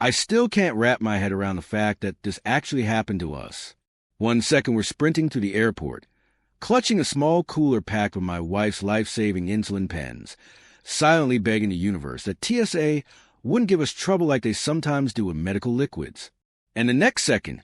I still can't wrap my head around the fact that this actually happened to us. One second we're sprinting through the airport, clutching a small cooler packed with my wife's life-saving insulin pens, silently begging the universe that TSA wouldn't give us trouble like they sometimes do with medical liquids. And the next second,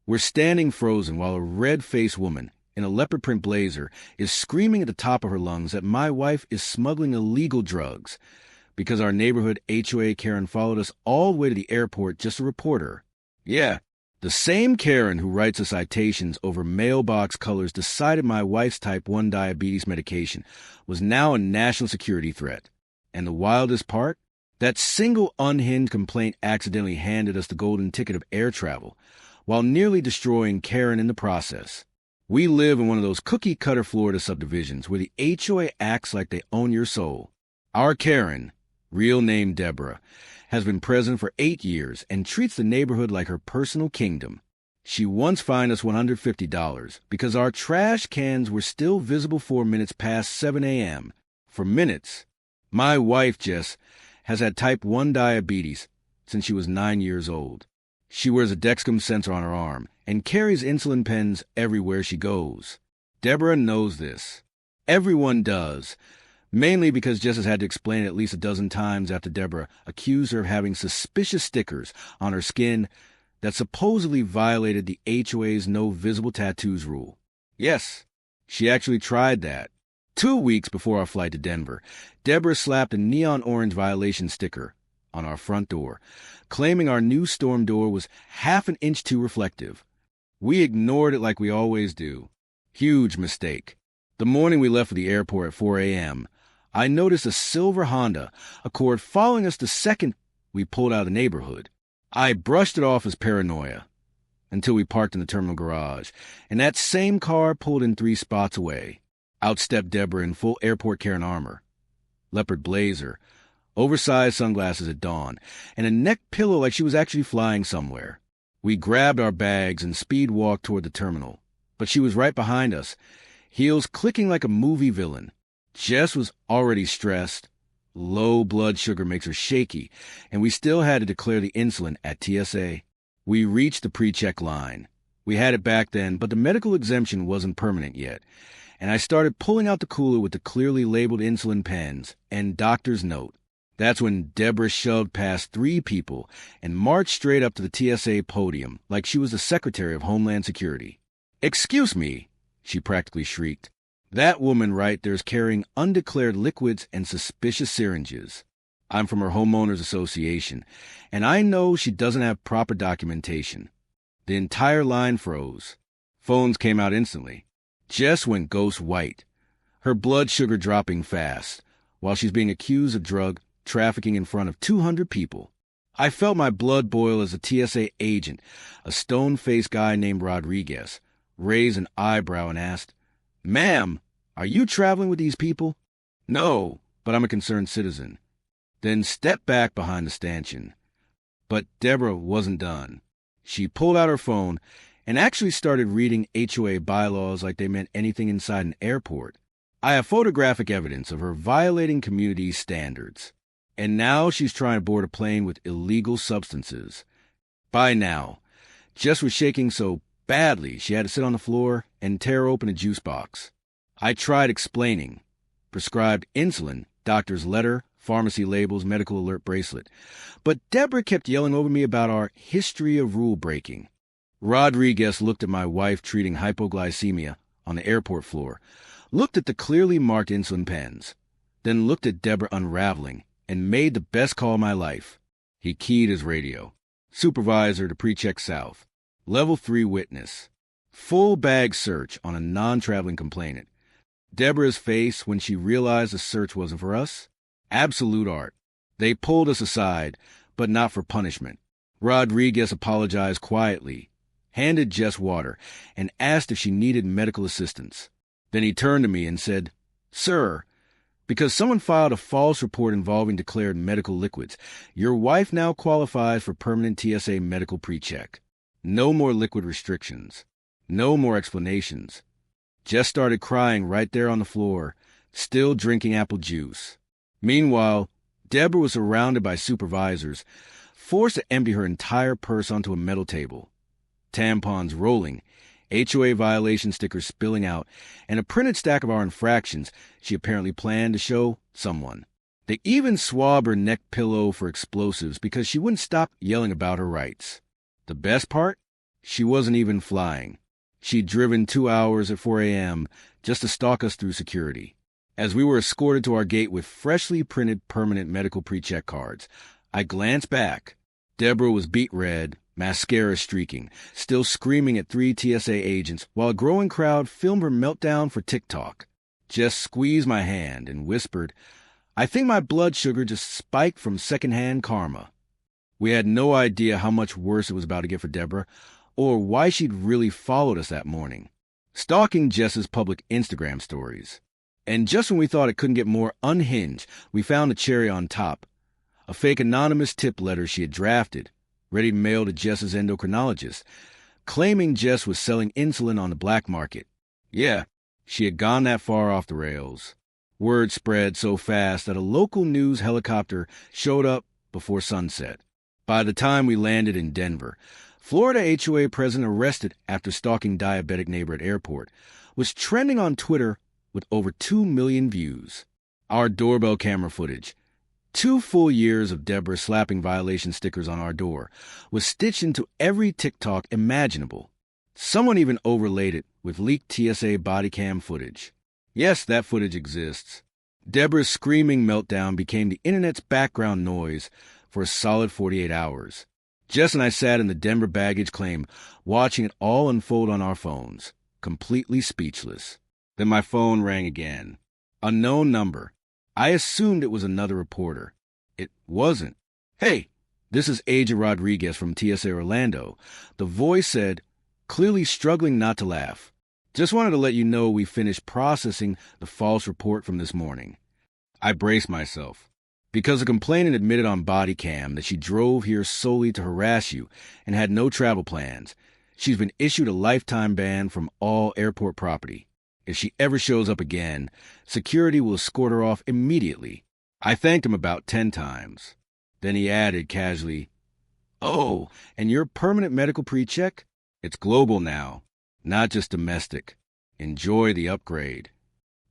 we're standing frozen while a red-faced woman in a leopard print blazer is screaming at the top of her lungs that my wife is smuggling illegal drugs because our neighborhood HOA Karen followed us all the way to the airport just to report her. Yeah, the same Karen who writes us citations over mailbox colors decided my wife's type 1 diabetes medication was now a national security threat. And the wildest part? That single unhinged complaint accidentally handed us the golden ticket of air travel, while nearly destroying Karen in the process. We live in one of those cookie-cutter Florida subdivisions where the HOA acts like they own your soul. Our Karen, real name Deborah, has been president for 8 years and treats the neighborhood like her personal kingdom. She once fined us $150 because our trash cans were still visible 4 minutes past 7 a.m. For minutes. My wife, Jess, has had type 1 diabetes since she was 9 years old. She wears a Dexcom sensor on her arm and carries insulin pens everywhere she goes. Deborah knows this. Everyone does, mainly because Jess has had to explain it at least a dozen times after Deborah accused her of having suspicious stickers on her skin that supposedly violated the HOA's no visible tattoos rule. Yes, she actually tried that. 2 weeks before our flight to Denver, Deborah slapped a neon orange violation sticker on our front door, claiming our new storm door was half an inch too reflective. We ignored it like we always do. Huge mistake. The morning we left for the airport at 4 a.m., I noticed a silver Honda Accord following us the second we pulled out of the neighborhood. I brushed it off as paranoia until we parked in the terminal garage, and that same car pulled in 3 spots away. Out stepped Deborah in full airport Karen armor, leopard blazer, oversized sunglasses at dawn, and a neck pillow like she was actually flying somewhere. We grabbed our bags and speed walked toward the terminal, but she was right behind us, heels clicking like a movie villain. Jess was already stressed. Low blood sugar makes her shaky, and we still had to declare the insulin at TSA. We reached the PreCheck line. We had it back then, but the medical exemption wasn't permanent yet, and I started pulling out the cooler with the clearly labeled insulin pens and doctor's note. That's when Deborah shoved past 3 people and marched straight up to the TSA podium like she was the Secretary of Homeland Security. "Excuse me," she practically shrieked. "That woman right there's carrying undeclared liquids and suspicious syringes. I'm from her Homeowners Association, and I know she doesn't have proper documentation." The entire line froze. Phones came out instantly. Jess went ghost white, her blood sugar dropping fast, while she's being accused of drug trafficking in front of 200 people. I felt my blood boil as a TSA agent, a stone-faced guy named Rodriguez, raised an eyebrow and asked, "Ma'am, are you traveling with these people?" "No, but I'm a concerned citizen." Then stepped back behind the stanchion. But Deborah wasn't done. She pulled out her phone and actually started reading HOA bylaws like they meant anything inside an airport. I have photographic evidence of her violating community standards. And now she's trying to board a plane with illegal substances. By now, Jess was shaking so badly she had to sit on the floor and tear open a juice box. I tried explaining. Prescribed insulin, doctor's letter, pharmacy labels, medical alert bracelet. But Deborah kept yelling over me about our history of rule breaking. Rodriguez looked at my wife treating hypoglycemia on the airport floor, looked at the clearly marked insulin pens, then looked at Deborah unraveling, and made the best call of my life. He keyed his radio. "Supervisor to PreCheck South. Level 3 witness. Full bag search on a non-traveling complainant." Deborah's face when she realized the search wasn't for us? Absolute art. They pulled us aside, but not for punishment. Rodriguez apologized quietly, handed Jess water, and asked if she needed medical assistance. Then he turned to me and said, "Sir, because someone filed a false report involving declared medical liquids, your wife now qualifies for permanent TSA medical PreCheck. No more liquid restrictions. No more explanations." Jess started crying right there on the floor, still drinking apple juice. Meanwhile, Deborah was surrounded by supervisors, forced to empty her entire purse onto a metal table. Tampons rolling, HOA violation stickers spilling out, and a printed stack of our infractions she apparently planned to show someone. They even swabbed her neck pillow for explosives because she wouldn't stop yelling about her rights. The best part? She wasn't even flying. She'd driven 2 hours at 4 a.m. just to stalk us through security. As we were escorted to our gate with freshly printed permanent medical PreCheck cards, I glanced back. Deborah was beet red, mascara streaking, still screaming at 3 TSA agents while a growing crowd filmed her meltdown for TikTok. Jess squeezed my hand and whispered, "I think my blood sugar just spiked from secondhand karma." We had no idea how much worse it was about to get for Deborah, or why she'd really followed us that morning, stalking Jess's public Instagram stories. And just when we thought it couldn't get more unhinged, we found the cherry on top. A fake anonymous tip letter she had drafted, ready to mail to Jess's endocrinologist, claiming Jess was selling insulin on the black market. Yeah, she had gone that far off the rails. Word spread so fast that a local news helicopter showed up before sunset. By the time we landed in Denver, Florida HOA president arrested after stalking diabetic neighbor at airport was trending on Twitter with over 2 million views. Our doorbell camera footage, 2 full years of Deborah slapping violation stickers on our door, was stitched into every TikTok imaginable. Someone even overlaid it with leaked TSA body cam footage. Yes, that footage exists. Deborah's screaming meltdown became the internet's background noise for a solid 48 hours. Jess and I sat in the Denver baggage claim, watching it all unfold on our phones, completely speechless. Then my phone rang again. Unknown number. I assumed it was another reporter. It wasn't. "Hey, this is Agent Rodriguez from TSA Orlando." The voice said, clearly struggling not to laugh. "Just wanted to let you know we finished processing the false report from this morning." I braced myself, because the complainant admitted on body cam that she drove here solely to harass you and had no travel plans. She's been issued a lifetime ban from all airport property. If she ever shows up again, security will escort her off immediately. I thanked him about 10 times. Then he added casually, "Oh, and your permanent medical PreCheck? It's global now, not just domestic. Enjoy the upgrade."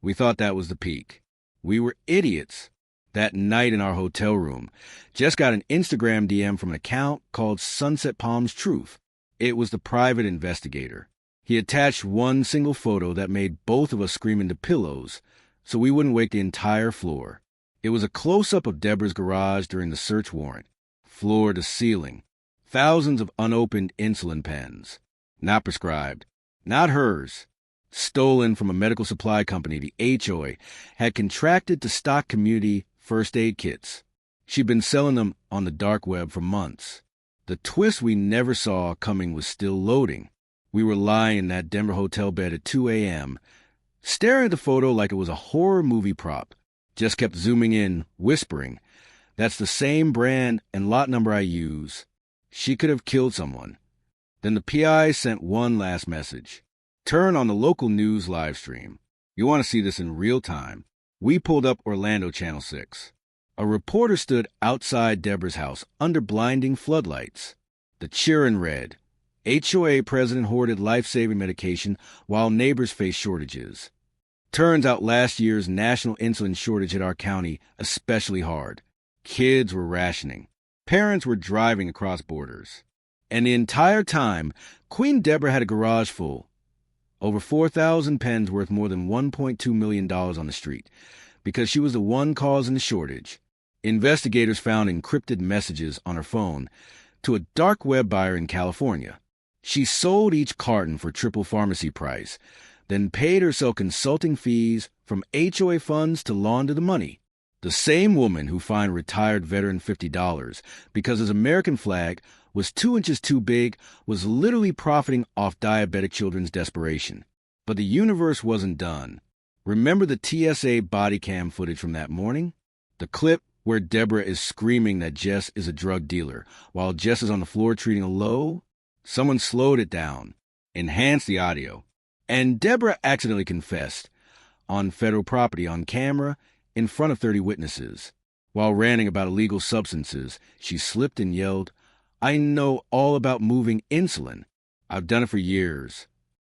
We thought that was the peak. We were idiots. That night in our hotel room, Jess got an Instagram DM from an account called Sunset Palms Truth. It was the private investigator. He attached one single photo that made both of us scream into pillows so we wouldn't wake the entire floor. It was a close-up of Deborah's garage during the search warrant, floor to ceiling. Thousands of unopened insulin pens. Not prescribed. Not hers. Stolen from a medical supply company the HOA had contracted to stock community first aid kits. She'd been selling them on the dark web for months. The twist we never saw coming was still loading. We were lying in that Denver hotel bed at 2 a.m., staring at the photo like it was a horror movie prop. Just kept zooming in, whispering, "That's the same brand and lot number I use. She could have killed someone." Then the PI sent one last message. "Turn on the local news live stream. You want to see this in real time." We pulled up Orlando Channel 6. A reporter stood outside Deborah's house under blinding floodlights. The cheering read, "HOA president hoarded life-saving medication while neighbors face shortages." Turns out last year's national insulin shortage hit our county especially hard. Kids were rationing. Parents were driving across borders. And the entire time, Queen Deborah had a garage full. Over 4,000 pens worth more than $1.2 million on the street, because she was the one causing the shortage. Investigators found encrypted messages on her phone to a dark web buyer in California. She sold each carton for triple pharmacy price, then paid herself consulting fees from HOA funds to launder the money. The same woman who fined retired veteran $50 because his American flag was 2 inches too big was literally profiting off diabetic children's desperation. But the universe wasn't done. Remember the TSA body cam footage from that morning? The clip where Deborah is screaming that Jess is a drug dealer while Jess is on the floor treating a low? Someone slowed it down, enhanced the audio, and Deborah accidentally confessed on federal property on camera in front of 30 witnesses. While ranting about illegal substances, she slipped and yelled, "I know all about moving insulin. I've done it for years."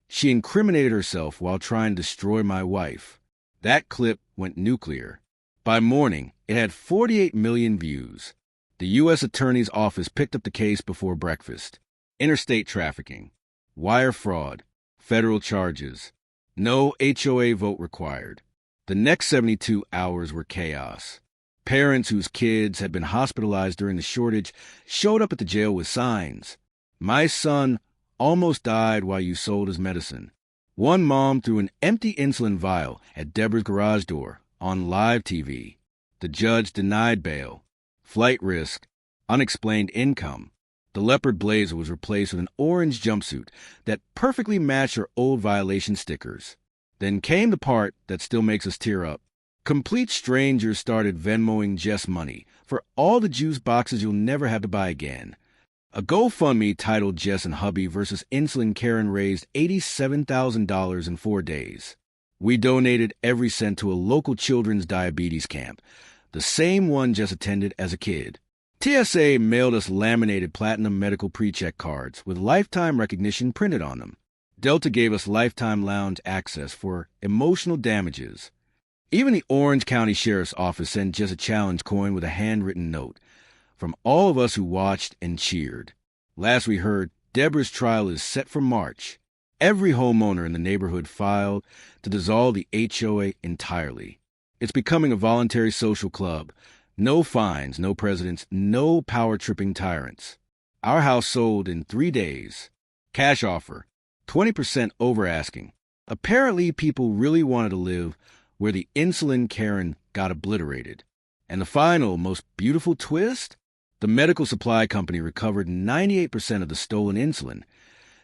She incriminated herself while trying to destroy my wife. That clip went nuclear. By morning, it had 48 million views. The U.S. Attorney's Office picked up the case before breakfast. Interstate trafficking, wire fraud, federal charges. No HOA vote required. The next 72 hours were chaos. Parents whose kids had been hospitalized during the shortage showed up at the jail with signs. "My son almost died while you sold his medicine." One mom threw an empty insulin vial at Deborah's garage door on live TV. The judge denied bail. Flight risk, unexplained income. The leopard blazer was replaced with an orange jumpsuit that perfectly matched her old violation stickers. Then came the part that still makes us tear up. Complete strangers started Venmoing Jess money for all the juice boxes you'll never have to buy again. A GoFundMe titled Jess and Hubby versus Insulin Karen raised $87,000 in 4 days. We donated every cent to a local children's diabetes camp, the same one Jess attended as a kid. TSA mailed us laminated platinum medical PreCheck cards with lifetime recognition printed on them. Delta gave us lifetime lounge access for emotional damages. Even the Orange County Sheriff's Office sent Jess a challenge coin with a handwritten note from all of us who watched and cheered. Last we heard, Deborah's trial is set for March. Every homeowner in the neighborhood filed to dissolve the HOA entirely. It's becoming a voluntary social club. No fines, no presidents, no power-tripping tyrants. Our house sold in 3 days. Cash offer, 20% over asking. Apparently, people really wanted to live where the insulin Karen got obliterated. And the final, most beautiful twist? The medical supply company recovered 98% of the stolen insulin.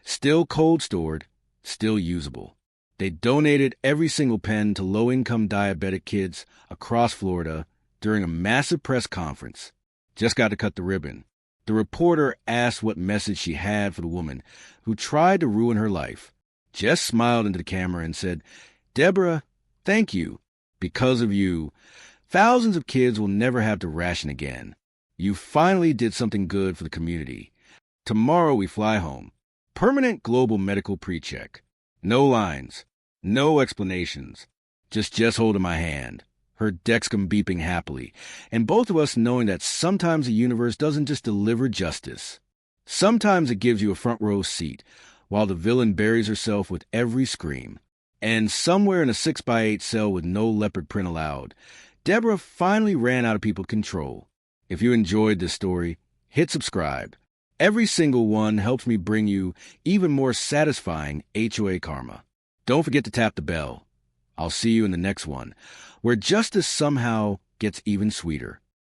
Still cold stored, still usable. They donated every single pen to low-income diabetic kids across Florida during a massive press conference. Just got to cut the ribbon. The reporter asked what message she had for the woman who tried to ruin her life. Jess smiled into the camera and said, "Deborah, thank you. Because of you, thousands of kids will never have to ration again. You finally did something good for the community. Tomorrow we fly home. Permanent global medical PreCheck. No lines. No explanations. Just Jess holding my hand. Her Dexcom beeping happily, and both of us knowing that sometimes the universe doesn't just deliver justice. Sometimes it gives you a front row seat, while the villain buries herself with every scream. And somewhere in a 6x8 cell with no leopard print allowed, Deborah finally ran out of people control. If you enjoyed this story, hit subscribe. Every single one helps me bring you even more satisfying HOA karma. Don't forget to tap the bell. I'll see you in the next one, where justice somehow gets even sweeter.